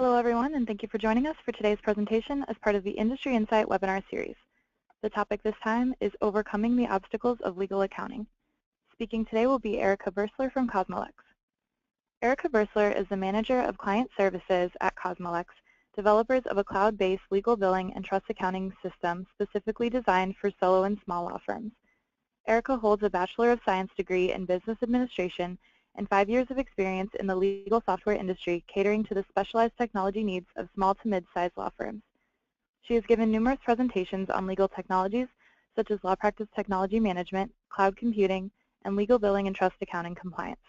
Hello everyone, and thank you for joining us for today's presentation as part of the Industry Insight webinar series. The topic this time is Overcoming the Obstacles of Legal Accounting. Speaking today will be Erica Birstler from CosmoLex. Erica Birstler is the Manager of Client Services at CosmoLex, developers of a cloud-based legal billing and trust accounting system specifically designed for solo and small law firms. Erica holds a Bachelor of Science degree in Business Administration and 5 years of experience in the legal software industry catering to the specialized technology needs of small to mid-sized law firms. She has given numerous presentations on legal technologies such as law practice technology management, cloud computing, and legal billing and trust accounting compliance.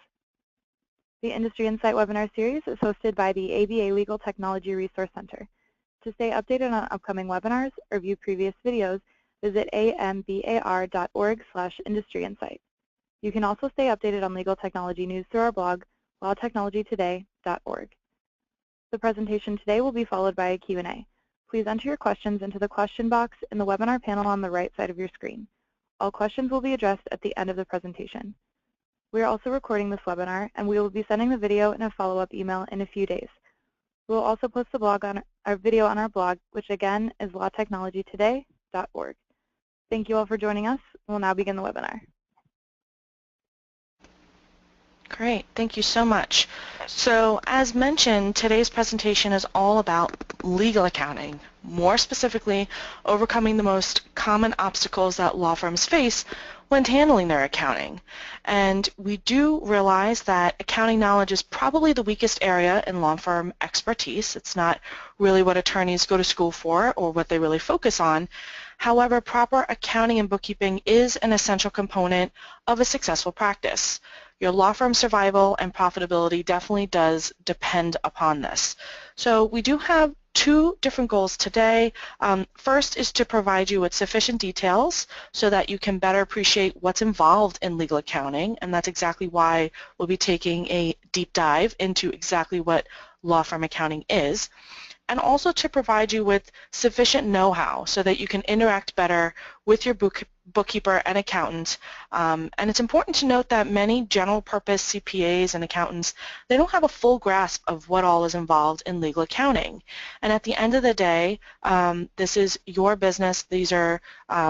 The Industry Insight webinar series is hosted by the ABA Legal Technology Resource Center. To stay updated on upcoming webinars or view previous videos, visit ambar.org/industryinsight. You can also stay updated on legal technology news through our blog, lawtechnologytoday.org. The presentation today will be followed by a Q&A. Please enter your questions into the question box in the webinar panel on the right side of your screen. All questions will be addressed at the end of the presentation. We are also recording this webinar, and we will be sending the video in a follow-up email in a few days. We will also post the video on our blog, which again is lawtechnologytoday.org. Thank you all for joining us. We'll now begin the webinar. Great, thank you so much. So as mentioned, today's presentation is all about legal accounting, more specifically overcoming the most common obstacles that law firms face when handling their accounting. And we do realize that accounting knowledge is probably the weakest area in law firm expertise. It's not really what attorneys go to school for or what they really focus on. However, proper accounting and bookkeeping is an essential component of a successful practice. Your law firm survival and profitability definitely does depend upon this. So we do have two different goals today. First is to provide you with sufficient details so that you can better appreciate what's involved in legal accounting, and that's exactly why we'll be taking a deep dive into exactly what law firm accounting is, and also to provide you with sufficient know-how so that you can interact better with your bookkeeper and accountant. And it's important to note that many general-purpose CPAs and accountants, they don't have a full grasp of what all is involved in legal accounting. And at the end of the day, this is your business. These are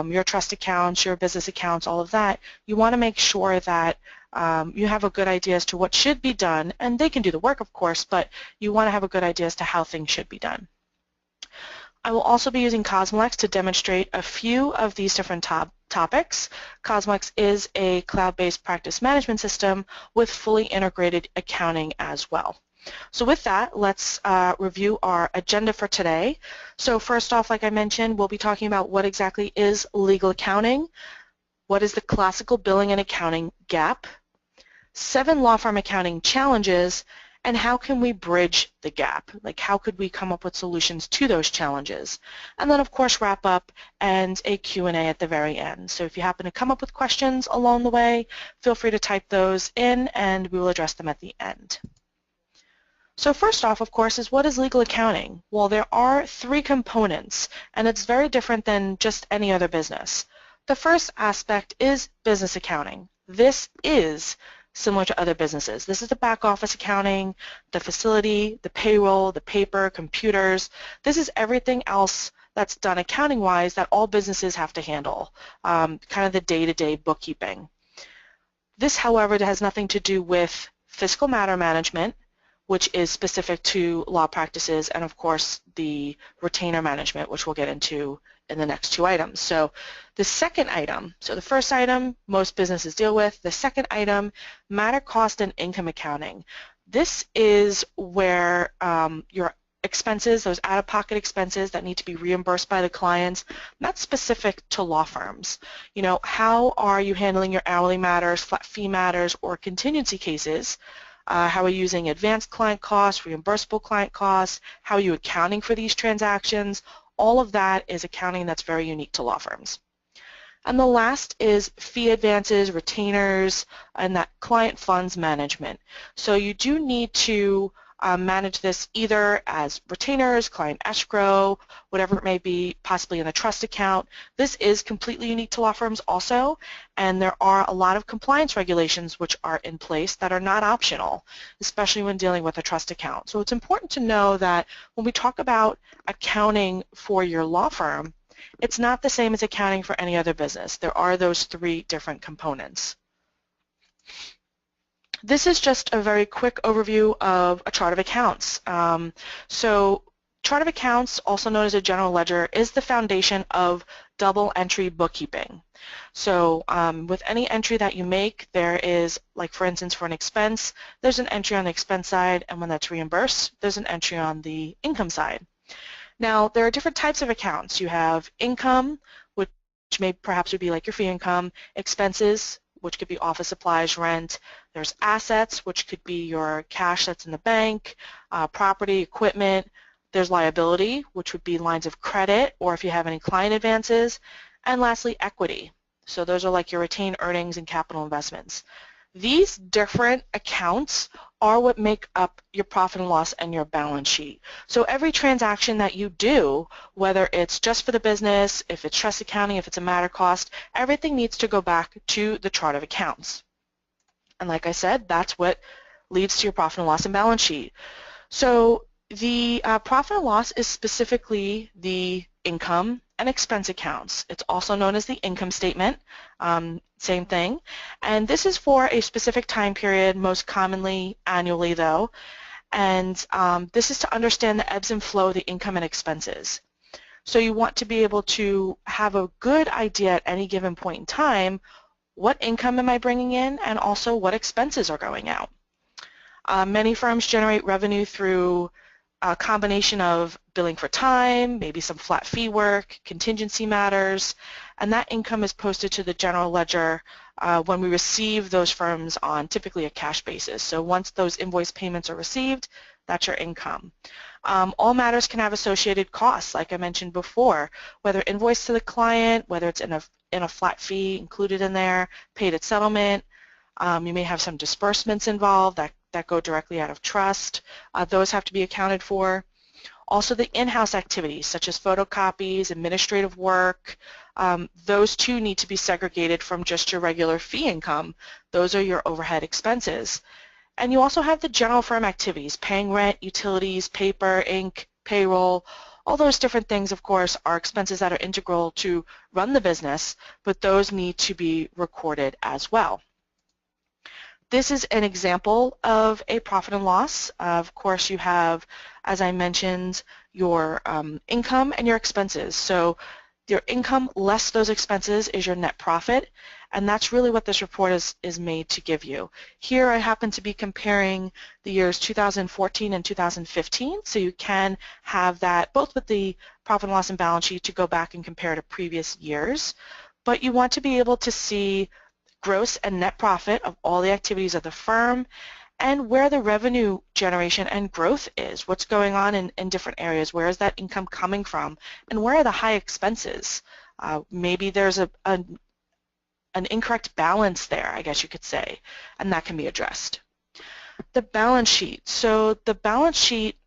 your trust accounts, your business accounts, all of that. You want to make sure that you have a good idea as to what should be done, and they can do the work, of course, but you want to have a good idea as to how things should be done. I will also be using CosmoLex to demonstrate a few of these different topics. CosmoLex is a cloud-based practice management system with fully integrated accounting as well. So with that, let's review our agenda for today. So first off, like I mentioned, we'll be talking about what exactly is legal accounting, what is the classical billing and accounting gap, 7 law firm accounting challenges, and how can we bridge the gap? Like, how could we come up with solutions to those challenges? And then, of course, wrap up and a Q&A at the very end. So if you happen to come up with questions along the way, feel free to type those in and we will address them at the end. So first off, of course, is what is legal accounting? Well, there are 3 components, and it's very different than just any other business. The first aspect is business accounting. This is similar to other businesses. This is the back office accounting, the facility, the payroll, the paper, computers. This is everything else that's done accounting-wise that all businesses have to handle, kind of the day-to-day bookkeeping. This, however, has nothing to do with fiscal matter management, which is specific to law practices, and of course the retainer management, which we'll get into in the next 2 items. So the second item, so the first item most businesses deal with, the second item, matter, cost, and income accounting. This is where your expenses, those out-of-pocket expenses that need to be reimbursed by the clients, that's specific to law firms. You know, how are you handling your hourly matters, flat fee matters, or contingency cases? How are you using advanced client costs, reimbursable client costs? How are you accounting for these transactions? All of that is accounting that's very unique to law firms. And the last is fee advances, retainers, and that client funds management. So you do need to manage this either as retainers, client escrow, whatever it may be, possibly in a trust account. This is completely unique to law firms also, and there are a lot of compliance regulations which are in place that are not optional, especially when dealing with a trust account. So it's important to know that when we talk about accounting for your law firm, it's not the same as accounting for any other business. There are those three different components. This is just a very quick overview of a chart of accounts. So chart of accounts, also known as a general ledger, is the foundation of double entry bookkeeping. So with any entry that you make, there is, like for instance, for an expense, there's an entry on the expense side, and when that's reimbursed, there's an entry on the income side. Now, there are different types of accounts. You have income, which may perhaps would be like your fee income, expenses, which could be office supplies, rent. There's assets, which could be your cash that's in the bank, property, equipment. There's liability, which would be lines of credit, or if you have any client advances. And lastly, equity. So those are like your retained earnings and capital investments. These different accounts are what make up your profit and loss and your balance sheet. So every transaction that you do, whether it's just for the business, if it's trust accounting, if it's a matter cost, everything needs to go back to the chart of accounts. And like I said, that's what leads to your profit and loss and balance sheet. So the profit and loss is specifically the income and expense accounts. It's also known as the income statement, same thing. And this is for a specific time period, most commonly annually though. And this is to understand the ebbs and flow of the income and expenses. So you want to be able to have a good idea at any given point in time, what income am I bringing in, and also what expenses are going out. Many firms generate revenue through a combination of billing for time, maybe some flat fee work, contingency matters, and that income is posted to the general ledger when we receive those firms on typically a cash basis. So once those invoice payments are received, that's your income. All matters can have associated costs, like I mentioned before, whether invoice to the client, whether it's in a flat fee included in there, paid at settlement. You may have some disbursements involved that go directly out of trust. Those have to be accounted for. Also the in-house activities such as photocopies, administrative work, those too need to be segregated from just your regular fee income. Those are your overhead expenses. And you also have the general firm activities, paying rent, utilities, paper, ink, payroll. All those different things, of course, are expenses that are integral to run the business, but those need to be recorded as well. This is an example of a profit and loss. Of course, you have, as I mentioned, your income and your expenses. So your income less those expenses is your net profit, and that's really what this report is made to give you. Here I happen to be comparing the years 2014 and 2015, so you can have that both with the profit and loss and balance sheet to go back and compare to previous years, but you want to be able to see gross and net profit of all the activities of the firm and where the revenue generation and growth is, what's going on in different areas, where is that income coming from, and where are the high expenses. Maybe there's an incorrect balance there, I guess you could say, and that can be addressed. The balance sheet. So the balance sheet,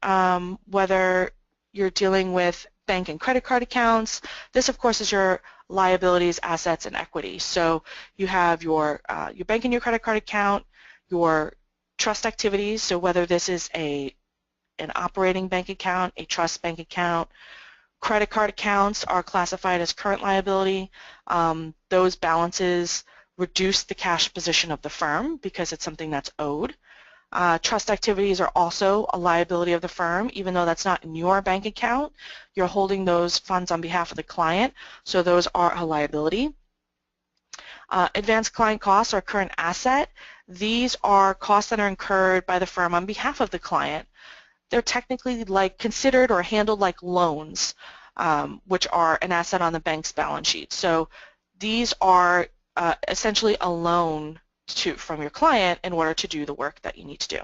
whether you're dealing with bank and credit card accounts, this of course is your liabilities, assets, and equity. So you have your bank and your credit card account, your trust activities, so whether this is an operating bank account, a trust bank account, credit card accounts are classified as current liability. Those balances reduce the cash position of the firm because it's something that's owed. Trust activities are also a liability of the firm, even though that's not in your bank account. You're holding those funds on behalf of the client, so those are a liability. Advanced client costs are current asset. These are costs that are incurred by the firm on behalf of the client. They're technically considered or handled like loans, which are an asset on the bank's balance sheet. So these are essentially a loan from your client in order to do the work that you need to do.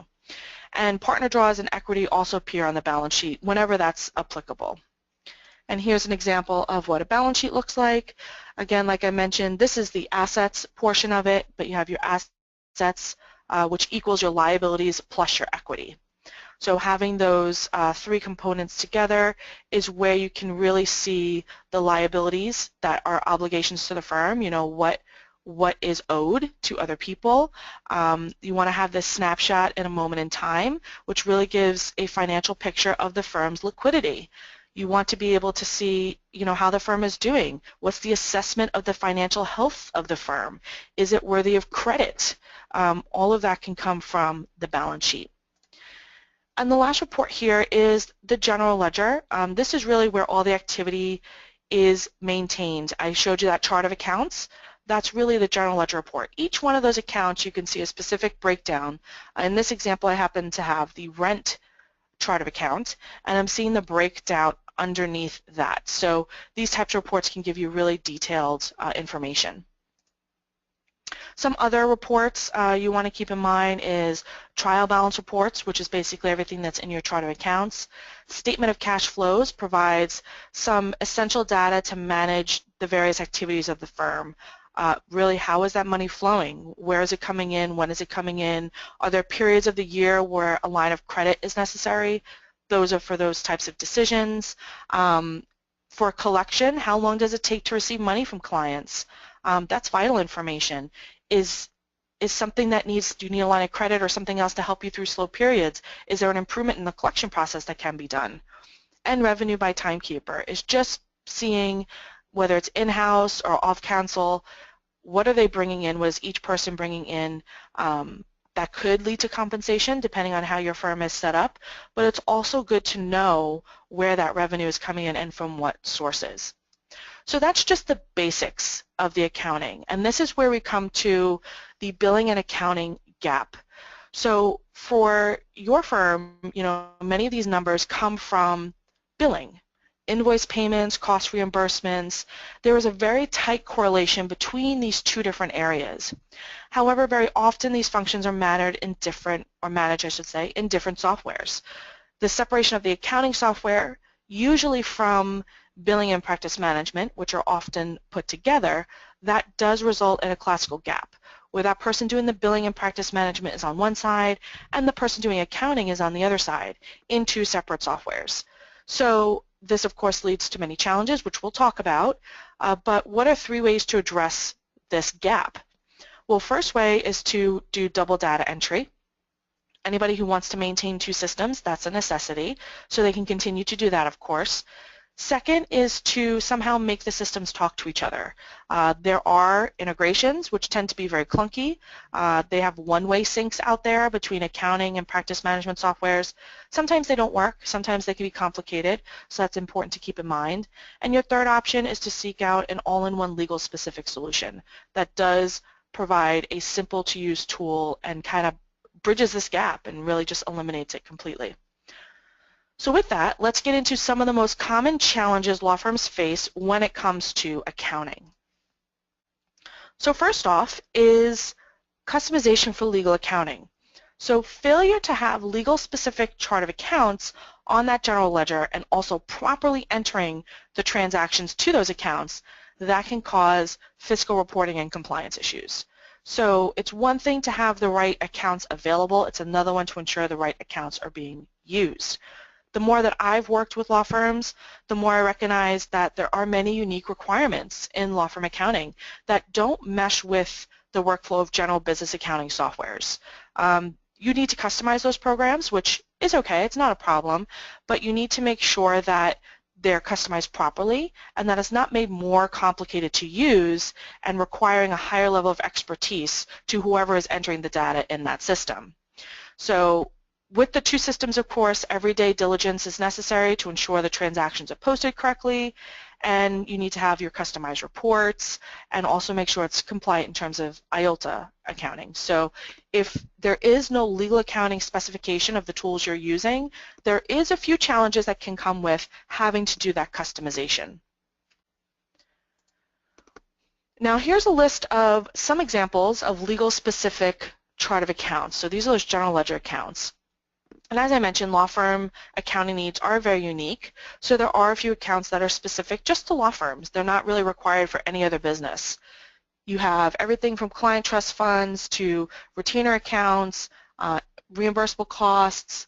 And partner draws and equity also appear on the balance sheet whenever that's applicable. And here's an example of what a balance sheet looks like. Again, like I mentioned, this is the assets portion of it, but you have your assets, which equals your liabilities plus your equity. So having those three components together is where you can really see the liabilities that are obligations to the firm, you know, what is owed to other people. You want to have this snapshot in a moment in time, which really gives a financial picture of the firm's liquidity. You want to be able to see, you know, how the firm is doing. What's the assessment of the financial health of the firm? Is it worthy of credit? All of that can come from the balance sheet. And the last report here is the general ledger. This is really where all the activity is maintained. I showed you that chart of accounts. That's really the general ledger report. Each one of those accounts you can see a specific breakdown. In this example, I happen to have the rent chart of account, and I'm seeing the breakdown underneath that. So these types of reports can give you really detailed information. Some other reports you want to keep in mind is trial balance reports, which is basically everything that's in your chart of accounts. Statement of cash flows provides some essential data to manage the various activities of the firm. Really, how is that money flowing? Where is it coming in? When is it coming in? Are there periods of the year where a line of credit is necessary? Those are for those types of decisions. For collection, how long does it take to receive money from clients? That's vital information. Is something that needs, do you need a line of credit or something else to help you through slow periods? Is there an improvement in the collection process that can be done? And revenue by timekeeper is just seeing whether it's in-house or off-council, what are they bringing in, what is each person bringing in that could lead to compensation depending on how your firm is set up, but it's also good to know where that revenue is coming in and from what sources. So that's just the basics of the accounting, and this is where we come to the billing and accounting gap. So for your firm, you know, many of these numbers come from billing. Invoice payments, cost reimbursements, there is a very tight correlation between these two different areas. However, very often these functions are managed in different softwares. The separation of the accounting software, usually from billing and practice management, which are often put together, that does result in a classical gap, where that person doing the billing and practice management is on one side and the person doing accounting is on the other side in two separate softwares. So this, of course, leads to many challenges, which we'll talk about, but what are three ways to address this gap? Well, first way is to do double data entry. Anybody who wants to maintain two systems, that's a necessity, so they can continue to do that, of course. Second is to somehow make the systems talk to each other. There are integrations which tend to be very clunky. They have one-way syncs out there between accounting and practice management softwares. Sometimes they don't work, sometimes they can be complicated, so that's important to keep in mind. And your third option is to seek out an all-in-one legal specific solution that does provide a simple to use tool and kind of bridges this gap and really just eliminates it completely. So with that, let's get into some of the most common challenges law firms face when it comes to accounting. So first off is customization for legal accounting. So failure to have legal specific chart of accounts on that general ledger and also properly entering the transactions to those accounts, that can cause fiscal reporting and compliance issues. So it's one thing to have the right accounts available, it's another one to ensure the right accounts are being used. The more that I've worked with law firms, the more I recognize that there are many unique requirements in law firm accounting that don't mesh with the workflow of general business accounting softwares. You need to customize those programs, which is okay, it's not a problem, but you need to make sure that they're customized properly and that it's not made more complicated to use and requiring a higher level of expertise to whoever is entering the data in that system. So with the two systems, of course, everyday diligence is necessary to ensure the transactions are posted correctly, and you need to have your customized reports and also make sure it's compliant in terms of IOLTA accounting. So if there is no legal accounting specification of the tools you're using, there is a few challenges that can come with having to do that customization. Now here's a list of some examples of legal specific chart of accounts. So these are those general ledger accounts. And as I mentioned, law firm accounting needs are very unique, so there are a few accounts that are specific just to law firms. They're not really required for any other business. You have everything from client trust funds to retainer accounts, reimbursable costs,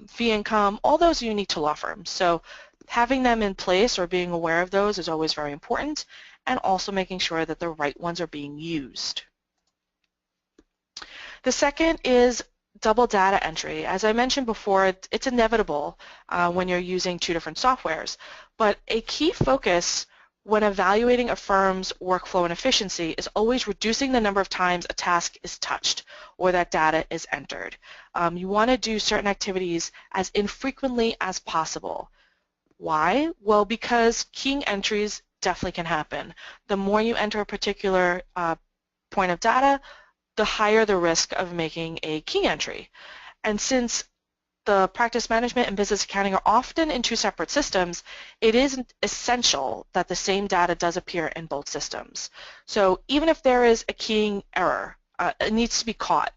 fee income, all those are unique to law firms. So having them in place or being aware of those is always very important, and also making sure that the right ones are being used. The second is double data entry. As I mentioned before, it's inevitable when you're using two different softwares, but a key focus when evaluating a firm's workflow and efficiency is always reducing the number of times a task is touched or that data is entered. You want to do certain activities as infrequently as possible. Why? Well, because keying entries definitely can happen. The more you enter a particular point of data, the higher the risk of making a key entry. And since the practice management and business accounting are often in two separate systems, it is essential that the same data does appear in both systems. So even if there is a keying error, it needs to be caught.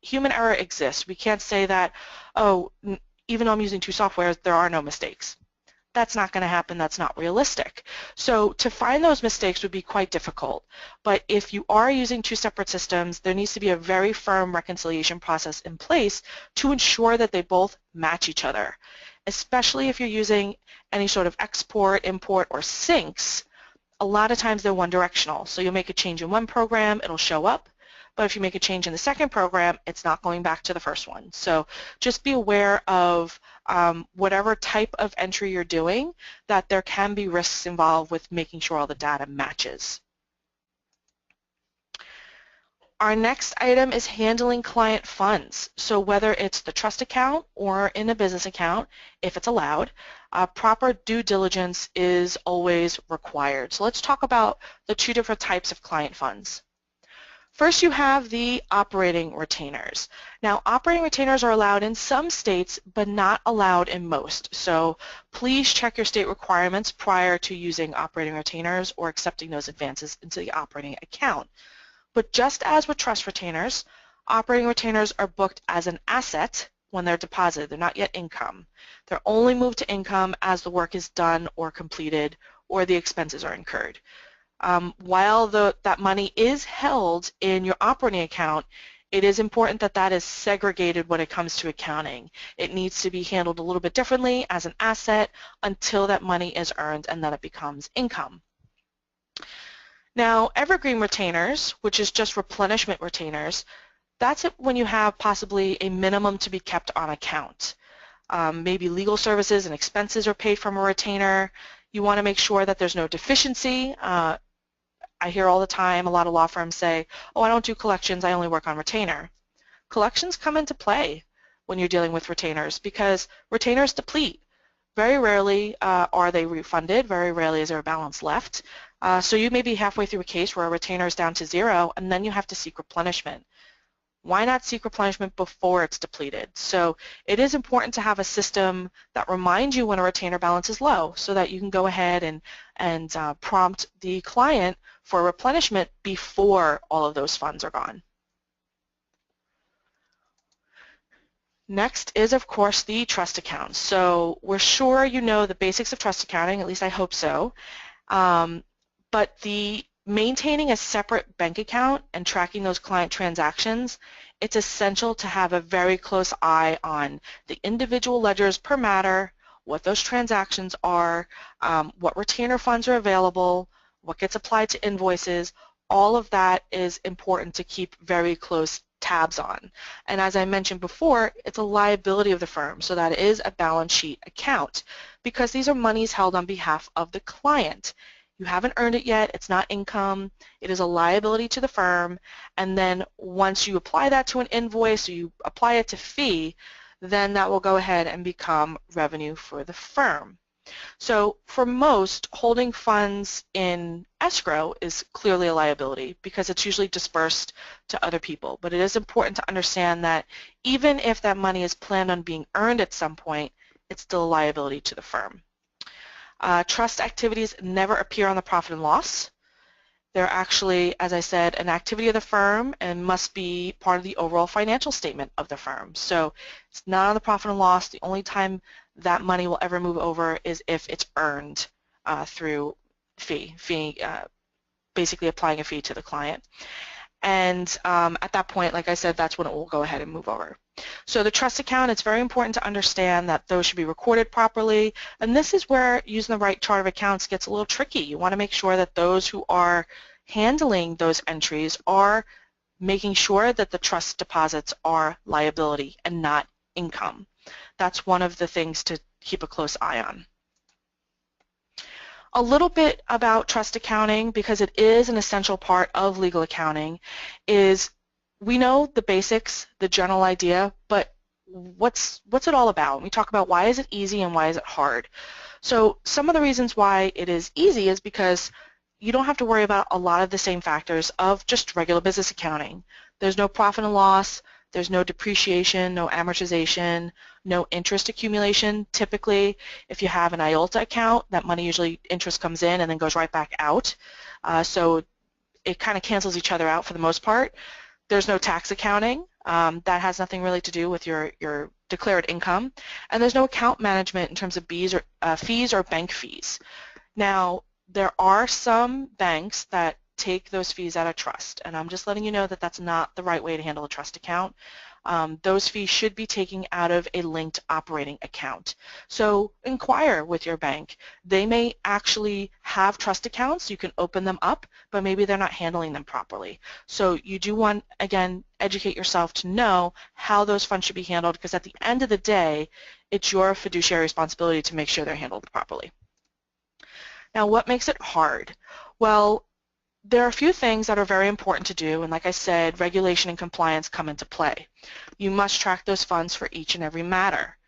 Human error exists. We can't say that, oh, even though I'm using two softwares, there are no mistakes. That's not going to happen. That's not realistic. So to find those mistakes would be quite difficult. But if you are using two separate systems, there needs to be a very firm reconciliation process in place to ensure that they both match each other, especially if you're using any sort of export, import, or syncs. A lot of times they're one-directional. So you'll make a change in one program, it'll show up. But if you make a change in the second program, it's not going back to the first one. So just be aware of whatever type of entry you're doing, that there can be risks involved with making sure all the data matches. Our next item is handling client funds. So whether it's the trust account or in a business account, if it's allowed, proper due diligence is always required. So let's talk about the two different types of client funds. First, you have the operating retainers. Now, operating retainers are allowed in some states, but not allowed in most. So please check your state requirements prior to using operating retainers or accepting those advances into the operating account. But just as with trust retainers, operating retainers are booked as an asset when they're deposited. They're not yet income. They're only moved to income as the work is done or completed or the expenses are incurred. While that money is held in your operating account, it is important that that is segregated when it comes to accounting. It needs to be handled a little bit differently as an asset until that money is earned and then it becomes income. Now, evergreen retainers, which is just replenishment retainers, that's it when you have possibly a minimum to be kept on account. Maybe legal services and expenses are paid from a retainer. You want to make sure that there's no deficiency. I hear all the time a lot of law firms say, oh, I don't do collections, I only work on retainer. Collections come into play when you're dealing with retainers because retainers deplete. Very rarely are they refunded, very rarely is there a balance left. So you may be halfway through a case where a retainer is down to zero and then you have to seek replenishment. Why not seek replenishment before it's depleted? So it is important to have a system that reminds you when a retainer balance is low so that you can go ahead and prompt the client for replenishment before all of those funds are gone. Next is, of course, the trust account. So we're sure you know the basics of trust accounting, at least I hope so, but maintaining a separate bank account and tracking those client transactions, it's essential to have a very close eye on the individual ledgers per matter, what those transactions are, what retainer funds are available, what gets applied to invoices. All of that is important to keep very close tabs on. And as I mentioned before, it's a liability of the firm, so that is a balance sheet account because these are monies held on behalf of the client. You haven't earned it yet, it's not income, it is a liability to the firm, and then once you apply that to an invoice or you apply it to fee, then that will go ahead and become revenue for the firm. So for most, holding funds in escrow is clearly a liability because it's usually dispersed to other people, but it is important to understand that even if that money is planned on being earned at some point, it's still a liability to the firm. Trust activities never appear on the profit and loss. They're actually, as I said, an activity of the firm and must be part of the overall financial statement of the firm. So it's not on the profit and loss. The only time that money will ever move over is if it's earned through fee, basically applying a fee to the client. And at that point, like I said, that's when it will go ahead and move over. So the trust account, it's very important to understand that those should be recorded properly. And this is where using the right chart of accounts gets a little tricky. You want to make sure that those who are handling those entries are making sure that the trust deposits are liability and not income. That's one of the things to keep a close eye on. A little bit about trust accounting, because it is an essential part of legal accounting, is we know the basics, the general idea, but what's it all about? We talk about why is it easy and why is it hard. So some of the reasons why it is easy is because you don't have to worry about a lot of the same factors of just regular business accounting. There's no profit and loss, there's no depreciation, no amortization, no interest accumulation. Typically, if you have an IOLTA account, that money usually interest comes in and then goes right back out. So it kind of cancels each other out for the most part. There's no tax accounting. That has nothing really to do with your declared income. And there's no account management in terms of fees or bank fees. Now, there are some banks that take those fees out of trust, and I'm just letting you know that that's not the right way to handle a trust account. Those fees should be taken out of a linked operating account. So inquire with your bank. They may actually have trust accounts. You can open them up, but maybe they're not handling them properly. So you do want, again, educate yourself to know how those funds should be handled, because at the end of the day, it's your fiduciary responsibility to make sure they're handled properly. Now, what makes it hard? Well, there are a few things that are very important to do, and like I said, regulation and compliance come into play. You must track those funds for each and every matter.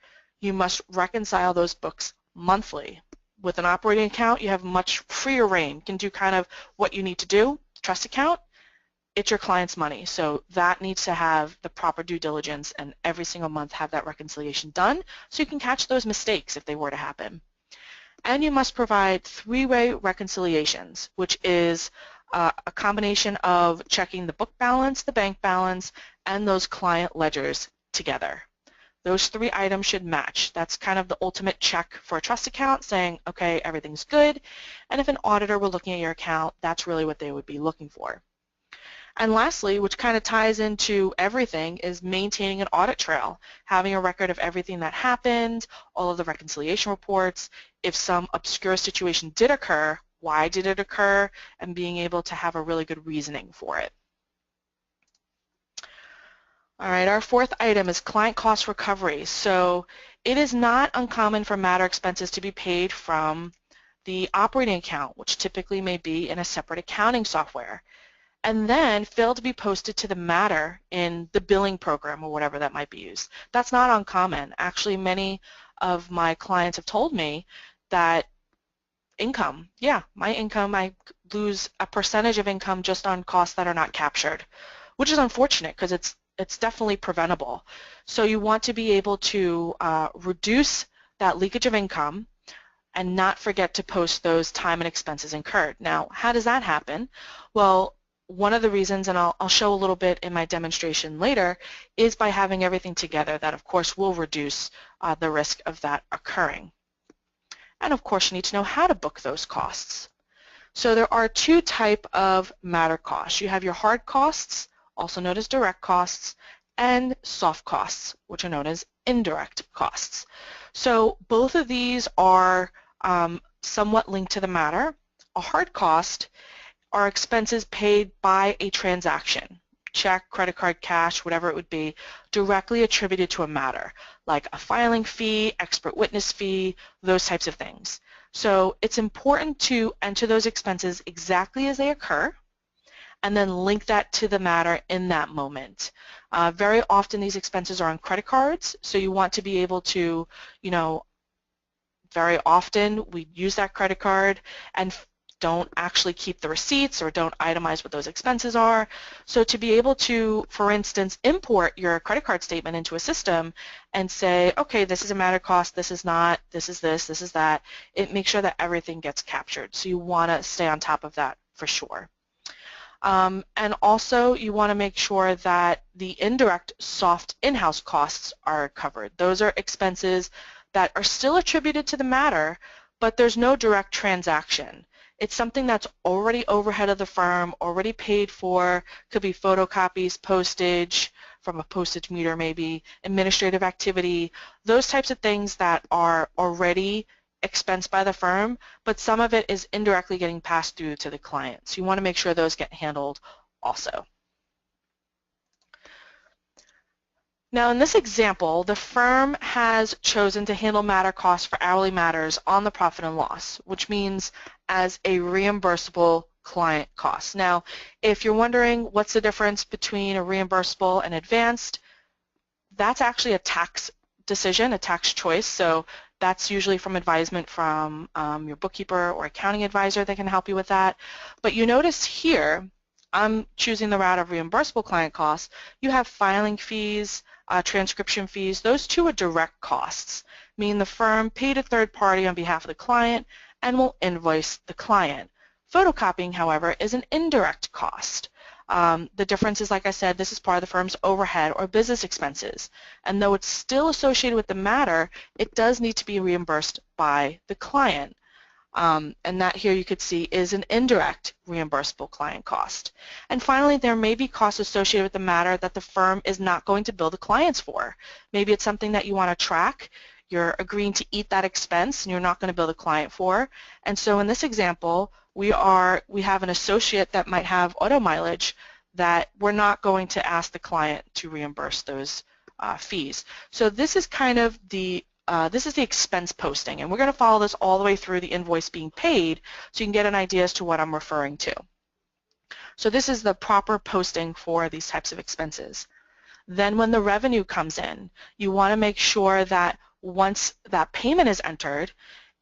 You must reconcile those books monthly. With an operating account, you have much freer reign. You can do kind of what you need to do. Trust account, it's your client's money, so that needs to have the proper due diligence and every single month have that reconciliation done so you can catch those mistakes if they were to happen. And you must provide three-way reconciliations, which is a combination of checking the book balance, the bank balance, and those client ledgers together. Those three items should match. That's kind of the ultimate check for a trust account, saying, okay, everything's good. And if an auditor were looking at your account, that's really what they would be looking for. And lastly, which kind of ties into everything, is maintaining an audit trail, having a record of everything that happened, all of the reconciliation reports. If some obscure situation did occur, why did it occur, and being able to have a really good reasoning for it. All right, our fourth item is client cost recovery. So it is not uncommon for matter expenses to be paid from the operating account, which typically may be in a separate accounting software, and then fail to be posted to the matter in the billing program or whatever that might be used. That's not uncommon. Actually, many of my clients have told me that income, yeah, my income, I lose a percentage of income just on costs that are not captured, which is unfortunate because it's definitely preventable. So you want to be able to reduce that leakage of income and not forget to post those time and expenses incurred. Now, how does that happen? Well, one of the reasons, and I'll show a little bit in my demonstration later, is by having everything together. That, of course, will reduce the risk of that occurring. And, of course, you need to know how to book those costs. So there are two types of matter costs. You have your hard costs, also known as direct costs, and soft costs, which are known as indirect costs. So both of these are somewhat linked to the matter. A hard cost are expenses paid by a transaction, check, credit card, cash, whatever it would be, directly attributed to a matter, like a filing fee, expert witness fee, those types of things. So it's important to enter those expenses exactly as they occur and then link that to the matter in that moment. Very often these expenses are on credit cards, so you want to be able to, you know, very often we use that credit card and don't actually keep the receipts or don't itemize what those expenses are. So to be able to, for instance, import your credit card statement into a system and say, okay, this is a matter cost, this is not, this is this, this is that, it makes sure that everything gets captured. So you want to stay on top of that for sure. And also you want to make sure that the indirect soft in-house costs are covered. Those are expenses that are still attributed to the matter, but there's no direct transaction. It's something that's already overhead of the firm, already paid for, could be photocopies, postage, from a postage meter maybe, administrative activity, those types of things that are already expensed by the firm, but some of it is indirectly getting passed through to the client. So you want to make sure those get handled also. Now in this example, the firm has chosen to handle matter costs for hourly matters on the profit and loss, which means as a reimbursable client cost. Now, if you're wondering what's the difference between a reimbursable and advanced, that's actually a tax decision, a tax choice. So that's usually from advisement from your bookkeeper or accounting advisor that can help you with that. But you notice here, I'm choosing the route of reimbursable client costs. You have filing fees, transcription fees. Those two are direct costs, meaning the firm paid a third party on behalf of the client and will invoice the client. Photocopying, however, is an indirect cost. The difference is, like I said, this is part of the firm's overhead or business expenses. And though it's still associated with the matter, it does need to be reimbursed by the client. And that here you could see is an indirect reimbursable client cost. And finally, there may be costs associated with the matter that the firm is not going to bill the clients for. Maybe it's something that you want to track. You're agreeing to eat that expense and you're not going to bill the client for. And so in this example, we have an associate that might have auto mileage that we're not going to ask the client to reimburse those fees. So this is kind of the expense posting, and we're going to follow this all the way through the invoice being paid so you can get an idea as to what I'm referring to. So this is the proper posting for these types of expenses. Then when the revenue comes in, you want to make sure that once that payment is entered,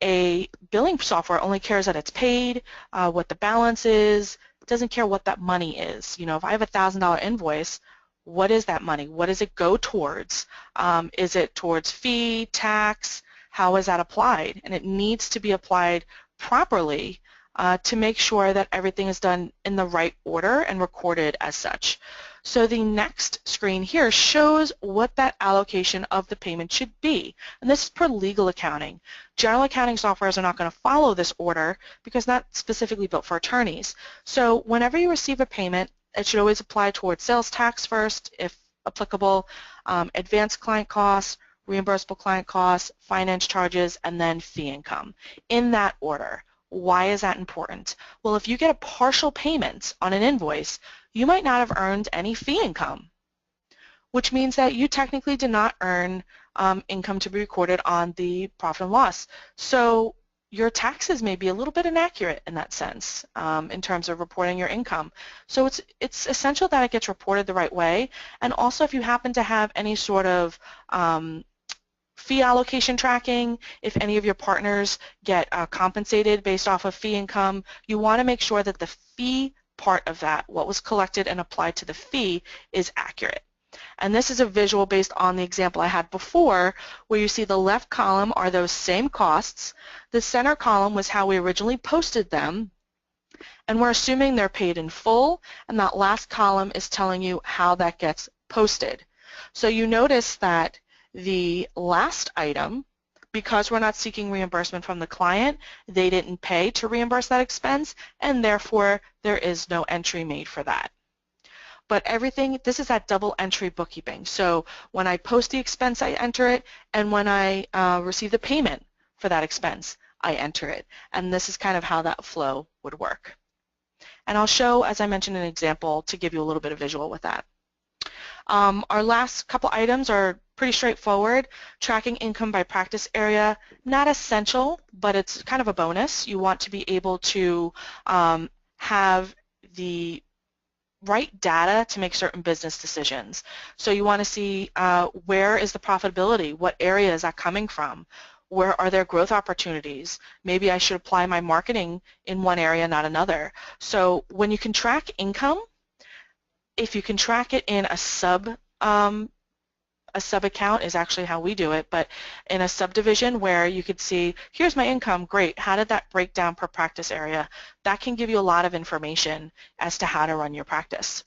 a billing software only cares that it's paid, what the balance is, doesn't care what that money is. You know, if I have a $1,000 invoice, what is that money? What does it go towards? Is it towards fee, tax? How is that applied? And it needs to be applied properly to make sure that everything is done in the right order and recorded as such. So the next screen here shows what that allocation of the payment should be. And this is per legal accounting. General accounting softwares are not going to follow this order because not specifically built for attorneys. So whenever you receive a payment, it should always apply towards sales tax first, if applicable, advanced client costs, reimbursable client costs, finance charges, and then fee income, in that order. Why is that important? Well, if you get a partial payment on an invoice, you might not have earned any fee income, which means that you technically did not earn income to be recorded on the profit and loss. So your taxes may be a little bit inaccurate in that sense in terms of reporting your income. So it's essential that it gets reported the right way. And also if you happen to have any sort of fee allocation tracking, if any of your partners get compensated based off of fee income, you want to make sure that the fee part of that, what was collected and applied to the fee, is accurate. And this is a visual based on the example I had before, where you see the left column are those same costs. The center column was how we originally posted them, and we're assuming they're paid in full, and that last column is telling you how that gets posted. So you notice that the last item, because we're not seeking reimbursement from the client, they didn't pay to reimburse that expense, and therefore there is no entry made for that. But everything, this is that double entry bookkeeping. So when I post the expense, I enter it, and when I receive the payment for that expense, I enter it. And this is kind of how that flow would work. And I'll show, as I mentioned, an example to give you a little bit of visual with that. Our last couple items are pretty straightforward. Tracking income by practice area, not essential, but it's kind of a bonus. You want to be able to have the right data to make certain business decisions. So you want to see where is the profitability, what area is that coming from, where are there growth opportunities, maybe I should apply my marketing in one area, not another. So when you can track income, if you can track it in a sub account is actually how we do it, but in a subdivision where you could see, here's my income, great, how did that break down per practice area? That can give you a lot of information as to how to run your practice.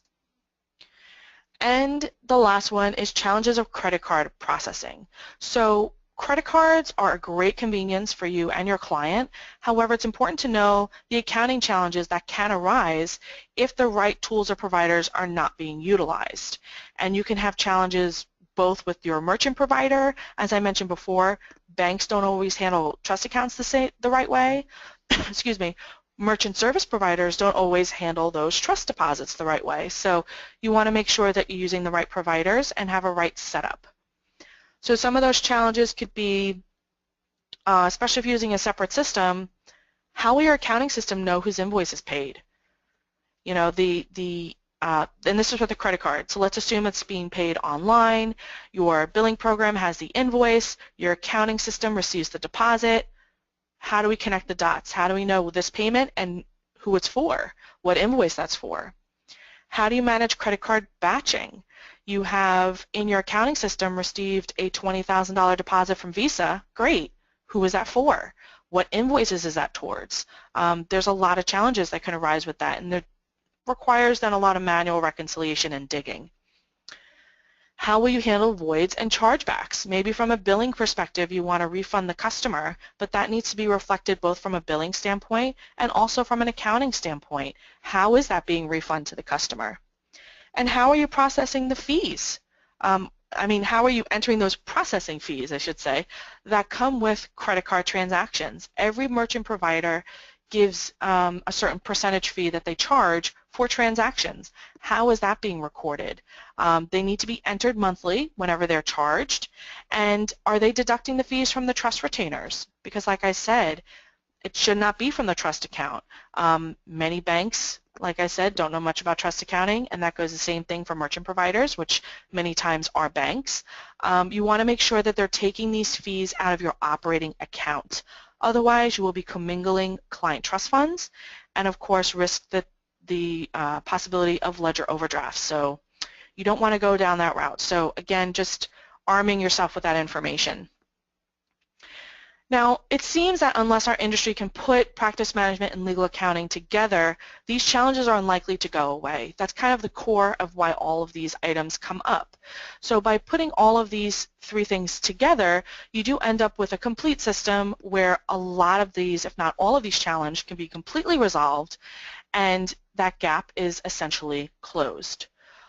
And the last one is challenges of credit card processing. So Credit cards are a great convenience for you and your client. However, it's important to know the accounting challenges that can arise if the right tools or providers are not being utilized. And you can have challenges both with your merchant provider. As I mentioned before, banks don't always handle trust accounts the right way. Excuse me. Merchant service providers don't always handle those trust deposits the right way. So you want to make sure that you're using the right providers and have a right setup. So some of those challenges could be, especially if you're using a separate system, how will your accounting system know whose invoice is paid? You know, and this is with a credit card. So let's assume it's being paid online. Your billing program has the invoice. Your accounting system receives the deposit. How do we connect the dots? How do we know this payment and who it's for, what invoice that's for? How do you manage credit card batching? You have in your accounting system received a $20,000 deposit from Visa. Great. Who is that for? What invoices is that towards? There's a lot of challenges that can arise with that, and it requires then a lot of manual reconciliation and digging. How will you handle voids and chargebacks? Maybe from a billing perspective you want to refund the customer, but that needs to be reflected both from a billing standpoint and also from an accounting standpoint. How is that being refunded to the customer? And how are you processing the fees? How are you entering those processing fees, I should say, that come with credit card transactions? Every merchant provider gives a certain percentage fee that they charge for transactions. How is that being recorded? They need to be entered monthly whenever they're charged. And are they deducting the fees from the trust retainers? Because like I said, it should not be from the trust account. Many banks, like I said, don't know much about trust accounting, and that goes the same thing for merchant providers, which many times are banks. You want to make sure that they're taking these fees out of your operating account. Otherwise, you will be commingling client trust funds and, of course, risk the possibility of ledger overdrafts. So you don't want to go down that route. So again, just arming yourself with that information. Now, it seems that unless our industry can put practice management and legal accounting together, these challenges are unlikely to go away. That's kind of the core of why all of these items come up. So by putting all of these three things together, you do end up with a complete system where a lot of these, if not all of these challenges, can be completely resolved, and that gap is essentially closed.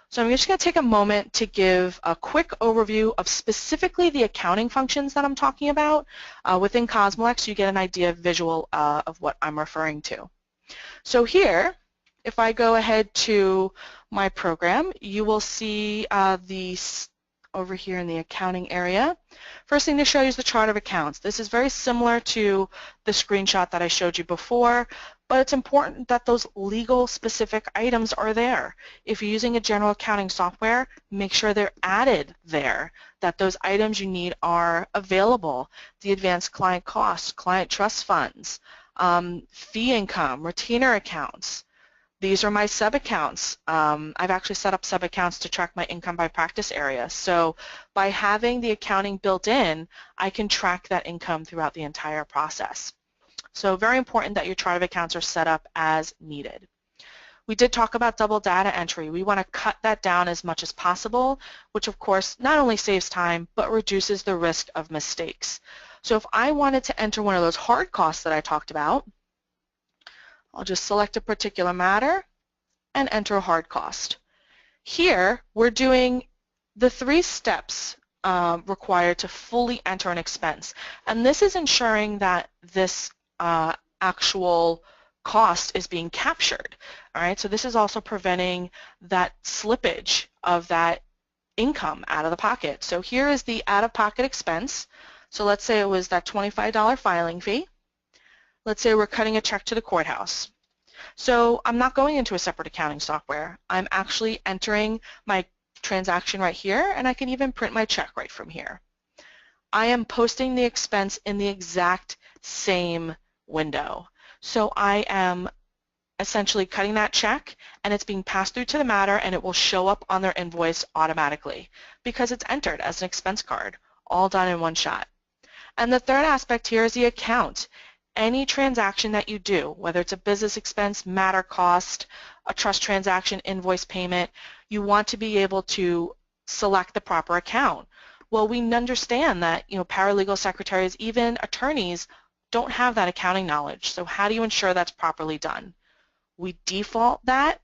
So I'm just going to take a moment to give a quick overview of specifically the accounting functions that I'm talking about. Within CosmoLex, you get an idea visual of what I'm referring to. So here, if I go ahead to my program, you will see over here in the accounting area. First thing to show you is the chart of accounts. This is very similar to the screenshot that I showed you before, but it's important that those legal specific items are there. If you're using a general accounting software, make sure they're added there, that those items you need are available. The advanced client costs, client trust funds, fee income, retainer accounts. These are my sub-accounts. I've actually set up sub-accounts to track my income by practice area. So by having the accounting built in, I can track that income throughout the entire process. So very important that your chart of accounts are set up as needed. We did talk about double data entry. We want to cut that down as much as possible, which of course not only saves time, but reduces the risk of mistakes. So if I wanted to enter one of those hard costs that I talked about, I'll just select a particular matter and enter a hard cost. Here, we're doing the 3 steps required to fully enter an expense. And this is ensuring that this actual cost is being captured. All right, so this is also preventing that slippage of that income out of the pocket. So here is the out-of-pocket expense. So let's say it was that $25 filing fee. Let's say we're cutting a check to the courthouse. So I'm not going into a separate accounting software. I'm actually entering my transaction right here, and I can even print my check right from here. I am posting the expense in the exact same window. So I am essentially cutting that check, and it's being passed through to the matter, and it will show up on their invoice automatically because it's entered as an expense card, all done in one shot. And the third aspect here is the account. Any transaction that you do, whether it's a business expense, matter cost, a trust transaction, invoice payment, you want to be able to select the proper account. Well, we understand that, paralegal secretaries, even attorneys, don't have that accounting knowledge. So how do you ensure that's properly done? We default that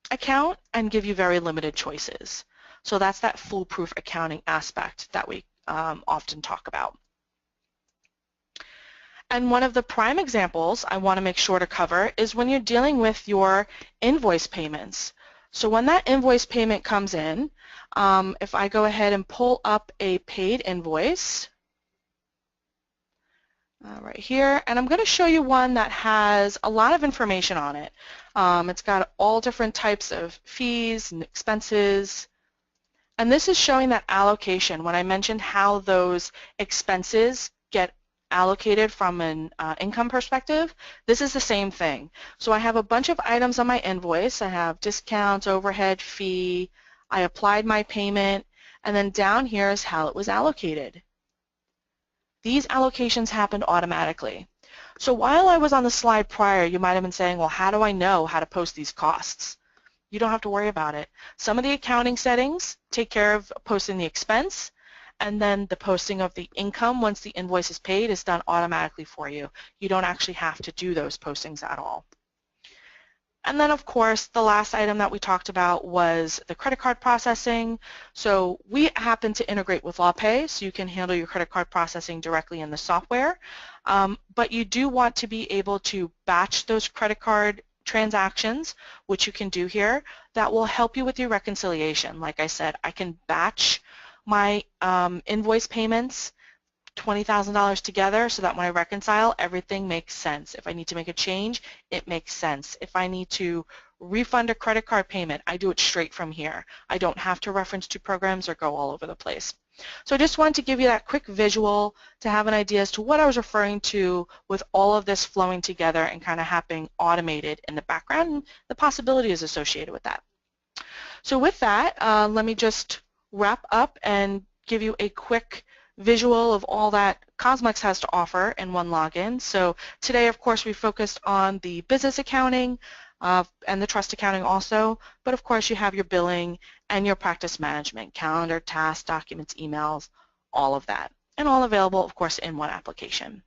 account and give you very limited choices. So that's that foolproof accounting aspect that we often talk about. And one of the prime examples I want to make sure to cover is when you're dealing with your invoice payments. So when that invoice payment comes in, if I go ahead and pull up a paid invoice right here, and I'm going to show you one that has a lot of information on it. It's got all different types of fees and expenses. And this is showing that allocation when I mentioned how those expenses get allocated from an income perspective. This is the same thing. So I have a bunch of items on my invoice. I have discounts, overhead, fee. I applied my payment, and then down here is how it was allocated. These allocations happened automatically. So while I was on the slide prior, you might have been saying, well, how do I know how to post these costs? You don't have to worry about it. Some of the accounting settings take care of posting the expense, and then the posting of the income once the invoice is paid is done automatically for you. You don't actually have to do those postings at all. And then, of course, the last item that we talked about was the credit card processing. So we happen to integrate with LawPay, so you can handle your credit card processing directly in the software. But you do want to be able to batch those credit card transactions, which you can do here. That will help you with your reconciliation. Like I said, I can batch my invoice payments, $20,000 together, so that when I reconcile, everything makes sense. If I need to make a change, it makes sense. If I need to refund a credit card payment, I do it straight from here. I don't have to reference to programs or go all over the place. So I just wanted to give you that quick visual to have an idea as to what I was referring to with all of this flowing together and kind of happening automated in the background and the possibilities associated with that. So with that, let me just wrap up and give you a quick visual of all that CosmoLex has to offer in one login. So today, of course, we focused on the business accounting and the trust accounting also, but of course you have your billing and your practice management, calendar, tasks, documents, emails, all of that, and all available, of course, in one application.